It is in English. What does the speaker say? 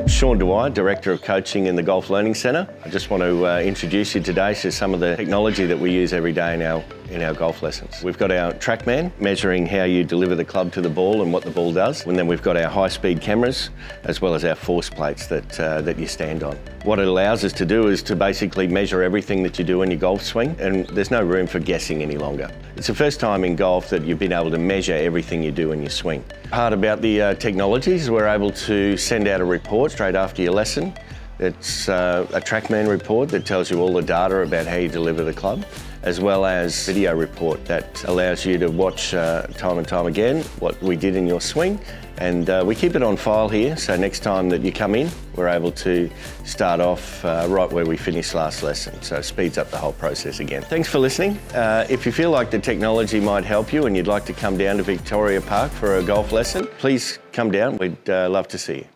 Sean Dwyer, Director of Coaching in the Golf Learning Centre. I just want to introduce you today to some of the technology that we use every day in our golf lessons. We've got our TrackMan measuring how you deliver the club to the ball and what the ball does. And then we've got our high-speed cameras as well as our force plates that you stand on. What it allows us to do is to basically measure everything that you do in your golf swing, and there's no room for guessing any longer. It's the first time in golf that you've been able to measure everything you do in your swing. Part about the technology is we're able to send out a report straight after your lesson. It's a TrackMan report that tells you all the data about how you deliver the club, as well as video report that allows you to watch time and time again what we did in your swing. And we keep it on file here, so next time that you come in, we're able to start off right where we finished last lesson. So it speeds up the whole process again. Thanks for listening. If you feel like the technology might help you and you'd like to come down to Victoria Park for a golf lesson, please come down. We'd love to see you.